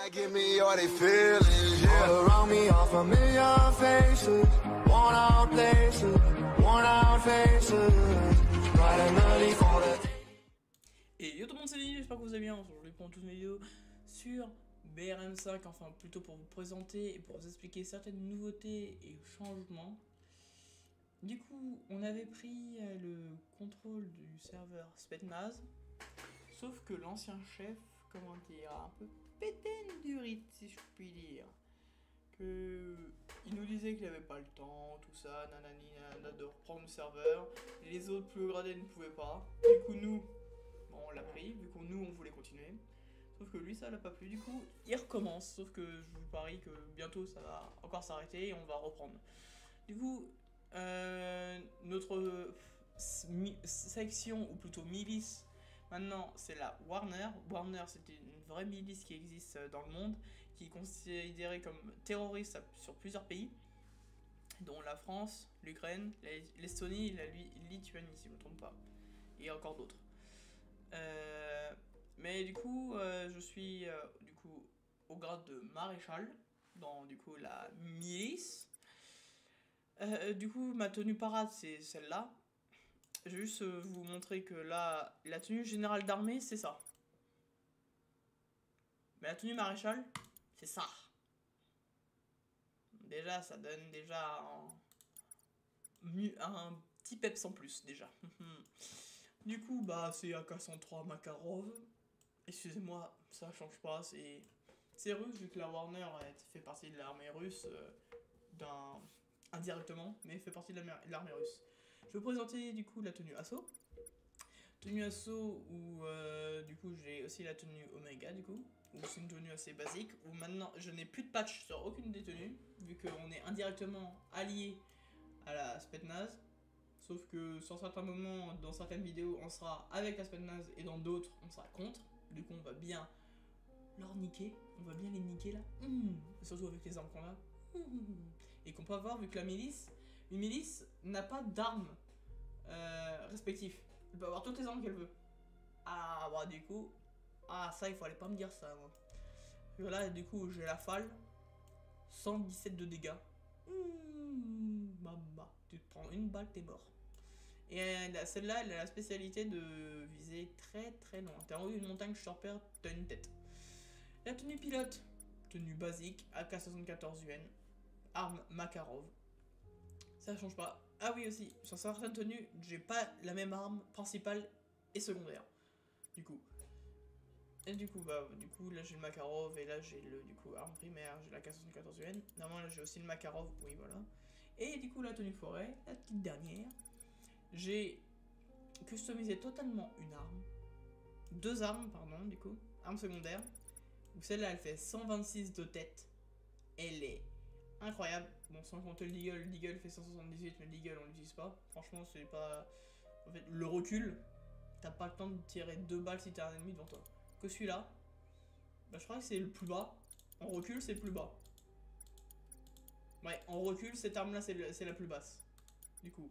that give me all they feelings, yeah. All around me are familiar faces, worn out places, worn out faces, bright and early for the... Et yo tout le monde, c'est Denis, j'espère que vous allez bien. Aujourd'hui pour une toute vidéo sur BRM5, enfin plutôt pour vous présenter et pour vous expliquer certaines nouveautés et changements. Du coup, on avait pris le contrôle du serveur Spetsnaz, sauf que l'ancien chef, comment dire, a un peu pété une durite, si je puis dire. Il nous disait qu'il avait pas le temps, tout ça, nanani, nanana, de reprendre le serveur. Les autres plus gradés ne pouvaient pas. Du coup, nous, bon, on l'a pris, vu que nous, on voulait continuer. Sauf que lui, ça l'a pas plu. Du coup, il recommence. Sauf que je vous parie que bientôt, ça va encore s'arrêter et on va reprendre. Du coup, notre section, ou plutôt milice, maintenant, c'est la Warner. Warner, c'était une vraie milice qui existe dans le monde, qui est considérée comme terroriste sur plusieurs pays, dont la France, l'Ukraine, l'Estonie et la Lituanie, si je ne me trompe pas. Et encore d'autres. Mais du coup, je suis du coup au grade de maréchal, dans du coup la milice. Du coup, ma tenue parade, c'est celle-là. Je vais juste vous montrer que là, la tenue générale d'armée, c'est ça. Mais la tenue maréchal, c'est ça. Déjà, ça donne déjà un petit peps en plus, déjà. Du coup, bah, c'est AK-103 Makarov. Excusez-moi, ça change pas, c'est russe, vu que la Warner fait partie de l'armée russe, indirectement, mais fait partie de l'armée russe. Je vais vous présenter du coup la tenue assaut. Tenue assaut où du coup j'ai aussi la tenue Omega du coup, où c'est une tenue assez basique, où maintenant je n'ai plus de patch sur aucune des tenues, vu qu'on est indirectement allié à la Spetsnaz. Sauf que sur certains moments, dans certaines vidéos, on sera avec la Spetsnaz et dans d'autres, on sera contre. Du coup, on va bien leur niquer. On va bien les niquer là. Surtout avec les armes qu'on a. Et qu'on peut avoir, vu que une milice n'a pas d'armes respectives. Elle peut avoir toutes les armes qu'elle veut. Ah, bah du coup. Ah, ça, il fallait pas me dire ça, moi. Là, du coup, j'ai la falle. 117 de dégâts. Bah, tu te prends une balle, t'es mort. Et celle-là, elle a la spécialité de viser très très loin. T'es en haut d'une montagne, je te repère, t'as une tête. La tenue pilote, tenue basique, AK-74 UN, arme Makarov. Ça change pas. Ah oui aussi, sur certaines tenues, j'ai pas la même arme principale et secondaire. Du coup. Et du coup, là j'ai le Makarov et là j'ai le arme primaire, j'ai la AK-74 UN. Normalement là j'ai aussi le Makarov, oui voilà. Et du coup la tenue forêt, la petite dernière. J'ai customisé totalement une arme. Deux armes, pardon, du coup. Arme secondaire. Celle-là, elle fait 126 de tête. Elle est incroyable. Bon, sans compter le Deagle. Le Deagle fait 178, mais le Deagle, on l'utilise pas. Franchement, c'est pas... En fait, le recul, t'as pas le temps de tirer 2 balles si t'as un ennemi devant toi. Que celui-là, bah, je crois que c'est le plus bas. En recul, c'est le plus bas. Ouais, en recul, cette arme-là, c'est la plus basse. Du coup,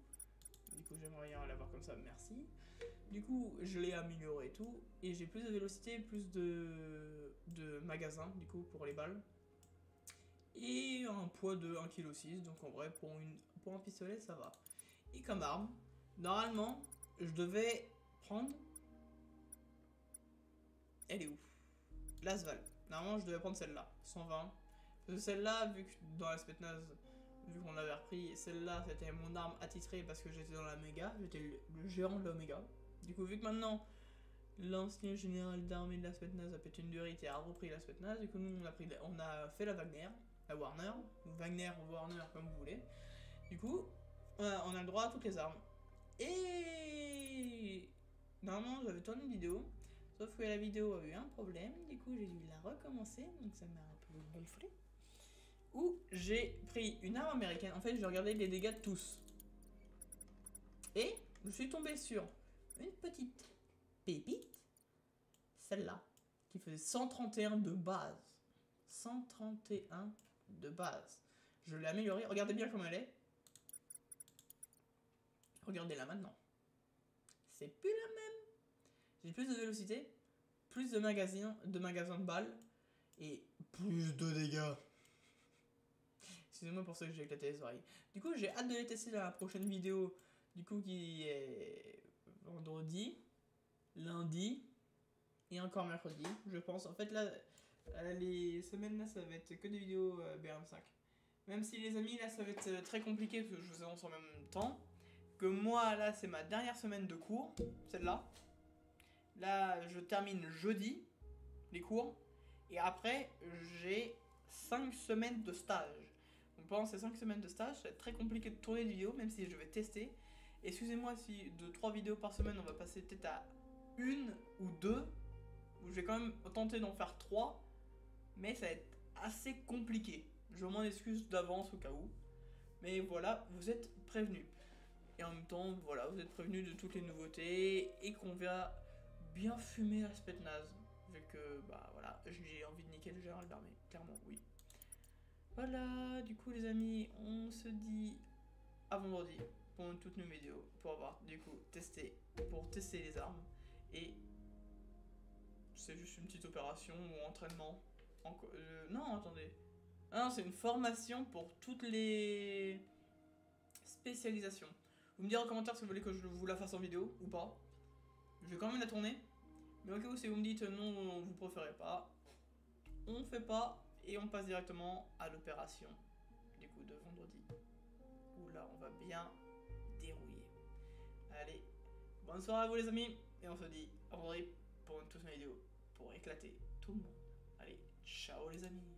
j'aimerais bien l'avoir comme ça, merci. Du coup, je l'ai amélioré et tout. Et j'ai plus de vélocité, plus de magasin, du coup, pour les balles. Et un poids de 1,6 kg. Donc en vrai, pour un pistolet, ça va. Et comme arme, normalement, je devais prendre... Elle est où? L'Asval. Normalement, je devais prendre celle-là, 120. Parce que celle-là, vu que dans la Spetsnaz... Vu qu'on l'avait repris, celle-là c'était mon arme attitrée parce que j'étais dans la méga, j'étais le gérant de l'Oméga. Du coup, vu que maintenant l'ancien général d'armée de la Spetsnaz a pété une durite et a repris la Spetsnaz, du coup, nous on a fait la Wagner, la Warner, ou Wagner ou Warner comme vous voulez. Du coup, on a le droit à toutes les armes. Et normalement, j'avais tourné une vidéo, sauf que la vidéo a eu un problème, du coup, j'ai dû la recommencer, donc ça m'a un peu gonflé. Où j'ai pris une arme américaine. En fait, j'ai regardé les dégâts de tous. Et je suis tombé sur une petite pépite. Celle-là. Qui faisait 131 de base. 131 de base. Je l'ai améliorée. Regardez bien comme elle est. Regardez-la maintenant. C'est plus la même. J'ai plus de vélocité. Plus de magasins de balles. Et plus de dégâts. Excusez-moi pour ça que j'ai éclaté les oreilles. Du coup, j'ai hâte de les tester dans la prochaine vidéo. Du coup, qui est vendredi, lundi et encore mercredi, je pense. En fait, là, les semaines là, ça va être que des vidéos BRM5. Même si, les amis, là, ça va être très compliqué parce que je vous annonce en même temps que moi, là, c'est ma dernière semaine de cours, celle-là. Là, je termine jeudi les cours. Et après, j'ai 5 semaines de stage. Donc pendant ces 5 semaines de stage, ça va être très compliqué de tourner des vidéos, même si je vais tester. Excusez-moi si de 3 vidéos par semaine, on va passer peut-être à 1 ou 2. Où je vais quand même tenter d'en faire 3. Mais ça va être assez compliqué. Je m'en excuse d'avance au cas où. Mais voilà, vous êtes prévenus. Et en même temps, voilà, vous êtes prévenus de toutes les nouveautés. Et qu'on va bien fumer la Spetsnaz. Vu que, bah voilà, j'ai envie de niquer le général d'armée. Clairement, oui. Voilà, du coup les amis, on se dit à vendredi pour une toute nouvelle vidéo. Pour avoir, du coup, pour tester les armes. Et c'est juste une petite opération ou entraînement. Non, attendez. Ah non, c'est une formation pour toutes les spécialisations. Vous me direz en commentaire si vous voulez que je vous la fasse en vidéo ou pas. Je vais quand même la tourner. Mais au cas où si vous me dites non, vous préférez pas, on fait pas et on passe directement à l'opération du coup de vendredi. Où là on va bien dérouiller. Allez, bonne soirée à vous les amis et on se dit à vendredi pour une toute nouvelle vidéo pour éclater tout le monde. Allez, ciao les amis.